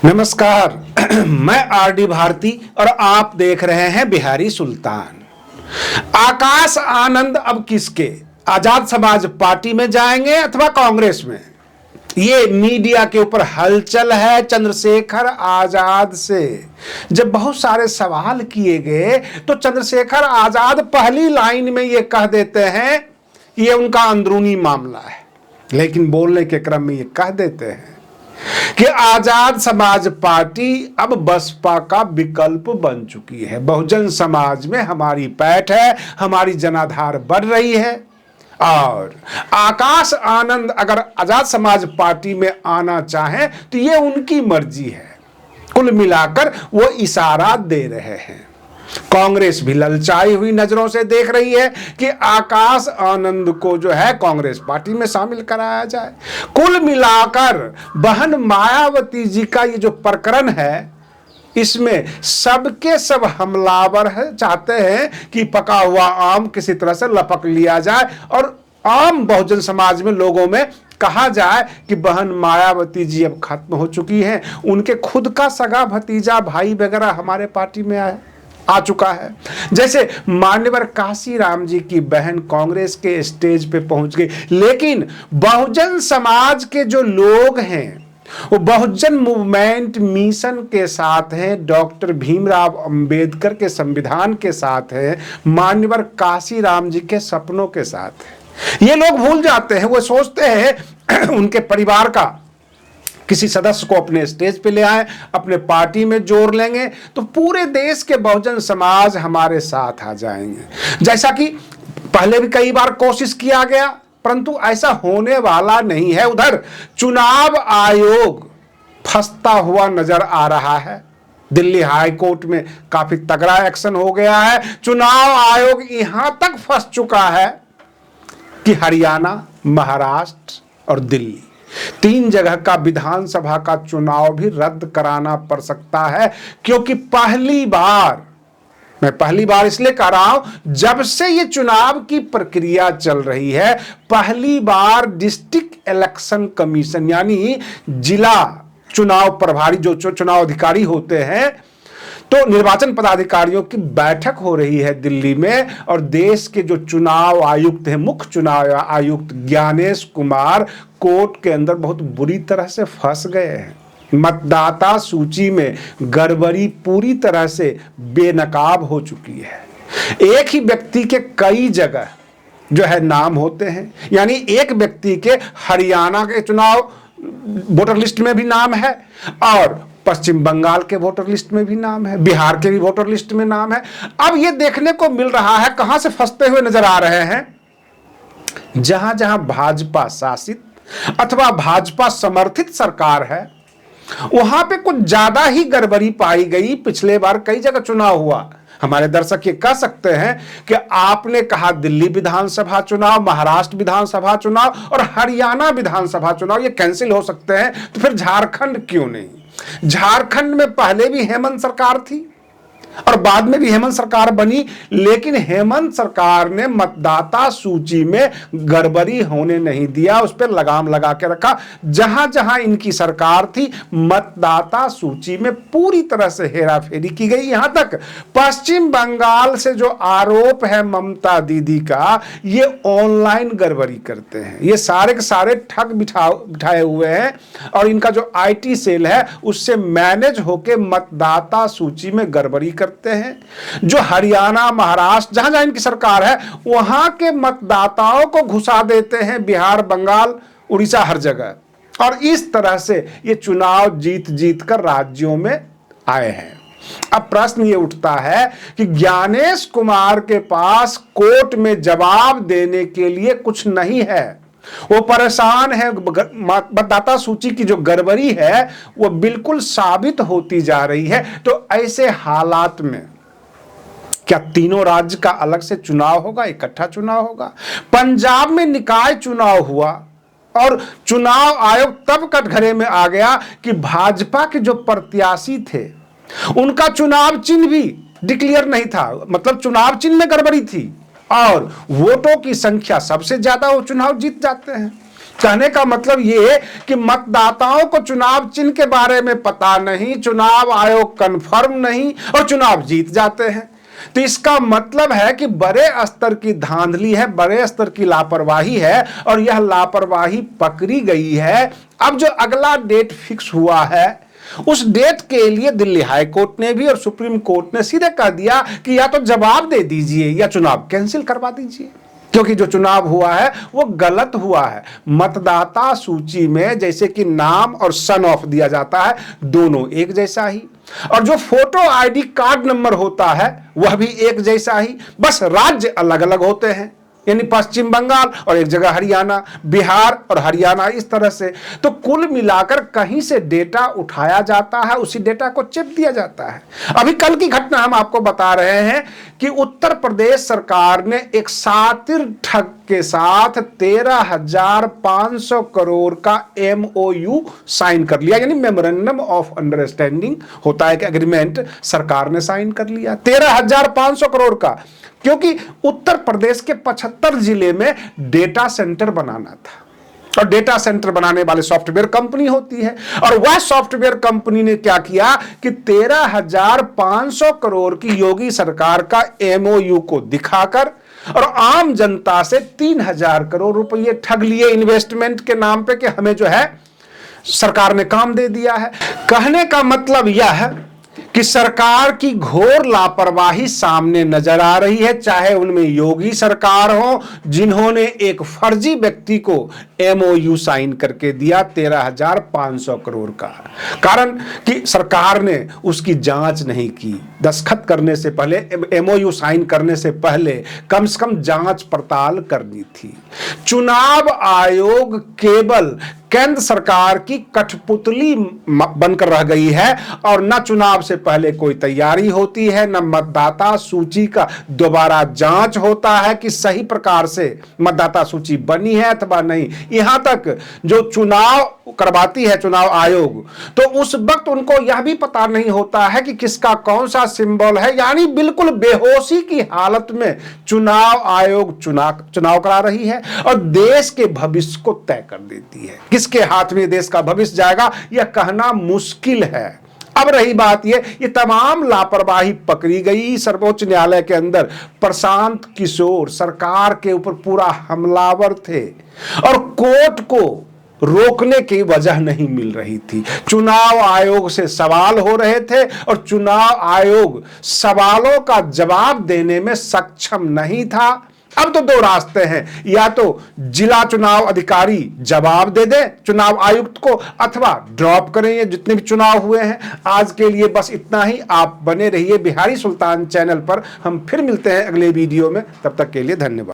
नमस्कार। मैं आरडी भारती और आप देख रहे हैं बिहारी सुल्तान। आकाश आनंद अब किसके, आजाद समाज पार्टी में जाएंगे अथवा कांग्रेस में? ये मीडिया के ऊपर हलचल है। चंद्रशेखर आजाद से जब बहुत सारे सवाल किए गए तो चंद्रशेखर आजाद पहली लाइन में ये कह देते हैं ये उनका अंदरूनी मामला है, लेकिन बोलने के क्रम में ये कह देते हैं कि आजाद समाज पार्टी अब बसपा का विकल्प बन चुकी है। बहुजन समाज में हमारी पैठ है, हमारी जनाधार बढ़ रही है और आकाश आनंद अगर आजाद समाज पार्टी में आना चाहें तो ये उनकी मर्जी है। कुल मिलाकर वो इशारा दे रहे हैं। कांग्रेस भी ललचाई हुई नजरों से देख रही है कि आकाश आनंद को जो है कांग्रेस पार्टी में शामिल कराया जाए। कुल मिलाकर बहन मायावती जी का ये जो प्रकरण है, इसमें सबके सब हमलावर है, चाहते हैं कि पका हुआ आम किसी तरह से लपक लिया जाए और आम बहुजन समाज में लोगों में कहा जाए कि बहन मायावती जी अब खत्म हो चुकी हैं। उनके खुद का सगा भतीजा भाई वगैरह हमारे पार्टी में आ चुका है। जैसे मान्यवर काशीराम जी की बहन कांग्रेस के स्टेज पे पहुंच गई, लेकिन बहुजन समाज के जो लोग हैं वो बहुजन मूवमेंट मिशन के साथ हैं, डॉक्टर भीमराव अंबेडकर के संविधान के साथ है, मान्यवर काशीराम जी के सपनों के साथ है। ये लोग भूल जाते हैं, वो सोचते हैं उनके परिवार का किसी सदस्य को अपने स्टेज पे ले आए, अपने पार्टी में जोड़ लेंगे तो पूरे देश के बहुजन समाज हमारे साथ आ जाएंगे। जैसा कि पहले भी कई बार कोशिश किया गया, परंतु ऐसा होने वाला नहीं है। उधर चुनाव आयोग फंसता हुआ नजर आ रहा है। दिल्ली हाई कोर्ट में काफी तगड़ा एक्शन हो गया है। चुनाव आयोग यहां तक फंस चुका है कि हरियाणा, महाराष्ट्र और दिल्ली तीन जगह का विधानसभा का चुनाव भी रद्द कराना पड़ सकता है, क्योंकि मैं पहली बार इसलिए कह रहा हूं, जब से ये चुनाव की प्रक्रिया चल रही है, पहली बार डिस्ट्रिक्ट इलेक्शन कमीशन यानी जिला चुनाव प्रभारी जो चुनाव अधिकारी होते हैं, तो निर्वाचन पदाधिकारियों की बैठक हो रही है दिल्ली में और देश के जो चुनाव आयुक्त हैं, मुख्य चुनाव आयुक्त ज्ञानेश कुमार कोर्ट के अंदर बहुत बुरी तरह से फंस गए हैं। मतदाता सूची में गड़बड़ी पूरी तरह से बेनकाब हो चुकी है। एक ही व्यक्ति के कई जगह जो है नाम होते हैं, यानी एक व्यक्ति के हरियाणा के चुनाव वोटर लिस्ट में भी नाम है और पश्चिम बंगाल के वोटर लिस्ट में भी नाम है, बिहार के भी वोटर लिस्ट में नाम है। अब यह देखने को मिल रहा है, कहां से फंसते हुए नजर आ रहे हैं, जहां जहां भाजपा शासित अथवा भाजपा समर्थित सरकार है वहां पे कुछ ज्यादा ही गड़बड़ी पाई गई। पिछले बार कई जगह चुनाव हुआ। हमारे दर्शक ये कह सकते हैं कि आपने कहा दिल्ली विधानसभा चुनाव, महाराष्ट्र विधानसभा चुनाव और हरियाणा विधानसभा चुनाव ये कैंसिल हो सकते हैं, तो फिर झारखंड क्यों नहीं? झारखंड में पहले भी हेमंत सरकार थी और बाद में भी हेमंत सरकार बनी, लेकिन हेमंत सरकार ने मतदाता सूची में गड़बड़ी होने नहीं दिया, उस पर लगाम लगा के रखा। जहां जहां इनकी सरकार थी मतदाता सूची में पूरी तरह से हेराफेरी की गई। यहां तक पश्चिम बंगाल से जो आरोप है ममता दीदी का, ये ऑनलाइन गड़बड़ी करते हैं। ये सारे के सारे ठग बिठाए हुए हैं और इनका जो IT सेल है उससे मैनेज होके मतदाता सूची में गड़बड़ी करते हैं। जो हरियाणा, महाराष्ट्र जहां जहां इनकी सरकार है वहां के मतदाताओं को घुसा देते हैं, बिहार, बंगाल, उड़ीसा, हर जगह। और इस तरह से ये चुनाव जीत कर राज्यों में आए हैं। अब प्रश्न ये उठता है कि ज्ञानेश कुमार के पास कोर्ट में जवाब देने के लिए कुछ नहीं है। वो परेशान है। मतदाता सूची की जो गड़बड़ी है वो बिल्कुल साबित होती जा रही है। तो ऐसे हालात में क्या तीनों राज्य का अलग से चुनाव होगा, इकट्ठा चुनाव होगा? पंजाब में निकाय चुनाव हुआ और चुनाव आयोग तब कटघरे में आ गया कि भाजपा के जो प्रत्याशी थे उनका चुनाव चिन्ह भी डिक्लेयर नहीं था, मतलब चुनाव चिन्ह में गड़बड़ी थी और वोटों की संख्या सबसे ज्यादा वो चुनाव जीत जाते हैं। कहने का मतलब ये है कि मतदाताओं को चुनाव चिन्ह के बारे में पता नहीं, चुनाव आयोग कंफर्म नहीं और चुनाव जीत जाते हैं। तो इसका मतलब है कि बड़े स्तर की धांधली है, बड़े स्तर की लापरवाही है और यह लापरवाही पकड़ी गई है। अब जो अगला डेट फिक्स हुआ है, उस डेट के लिए दिल्ली हाई कोर्ट ने भी और सुप्रीम कोर्ट ने सीधे कह दिया कि या तो जवाब दे दीजिए या चुनाव कैंसिल करवा दीजिए, क्योंकि जो चुनाव हुआ है वो गलत हुआ है। मतदाता सूची में जैसे कि नाम और सन ऑफ दिया जाता है, दोनों एक जैसा ही, और जो फोटो आईडी कार्ड नंबर होता है वह भी एक जैसा ही, बस राज्य अलग अलग होते हैं, यानी पश्चिम बंगाल और एक जगह हरियाणा, बिहार और हरियाणा, इस तरह से। तो कुल मिलाकर कहीं से डेटा उठाया जाता है, उसी डेटा को चिप दिया जाता है। अभी कल की घटना हम आपको बता रहे हैं कि उत्तर प्रदेश सरकार ने एक शातिर ठग के साथ 13,500 करोड़ का MOU साइन कर लिया, यानी मेमोरेंडम ऑफ अंडरस्टैंडिंग होता है कि एग्रीमेंट सरकार ने साइन कर लिया 13,500 करोड़ का, क्योंकि उत्तर प्रदेश के 75 जिले में डेटा सेंटर बनाना था और डेटा सेंटर बनाने वाले सॉफ्टवेयर कंपनी होती है। और वह सॉफ्टवेयर कंपनी ने क्या किया कि 13,500 करोड़ की योगी सरकार का MOU को दिखाकर और आम जनता से 3,000 करोड़ रुपए ठग लिए इन्वेस्टमेंट के नाम पे कि हमें जो है सरकार ने काम दे दिया है। कहने का मतलब यह है कि सरकार की घोर लापरवाही सामने नजर आ रही है, चाहे उनमें योगी सरकार हो जिन्होंने एक फर्जी व्यक्ति को MOU साइन करके दिया 13,500 करोड़ का, कारण कि सरकार ने उसकी जांच नहीं की। दस्तखत करने से पहले, MOU साइन करने से पहले कम से कम जांच पड़ताल करनी थी। चुनाव आयोग केवल केंद्र सरकार की कठपुतली बनकर रह गई है और न चुनाव से पहले कोई तैयारी होती है, न मतदाता सूची का दोबारा जांच होता है कि सही प्रकार से मतदाता सूची बनी है अथवा नहीं। यहां तक जो चुनाव करवाती है चुनाव आयोग, तो उस वक्त उनको यह भी पता नहीं होता है कि किसका कौन सा सिंबल है, यानी बिल्कुल बेहोशी की हालत में चुनाव आयोग चुनाव करा रही है और देश के भविष्य को तय कर देती है। किसके हाथ में देश का भविष्य जाएगा यह कहना मुश्किल है। अब रही बात ये तमाम लापरवाही पकड़ी गई सर्वोच्च न्यायालय के अंदर। प्रशांत किशोर सरकार के ऊपर पूरा हमलावर थे और कोर्ट को रोकने की वजह नहीं मिल रही थी। चुनाव आयोग से सवाल हो रहे थे और चुनाव आयोग सवालों का जवाब देने में सक्षम नहीं था। अब तो दो रास्ते हैं, या तो जिला चुनाव अधिकारी जवाब दे दे चुनाव आयुक्त को अथवा ड्रॉप करें ये जितने भी चुनाव हुए हैं। आज के लिए बस इतना ही। आप बने रहिए बिहारी सुल्तान चैनल पर। हम फिर मिलते हैं अगले वीडियो में, तब तक के लिए धन्यवाद।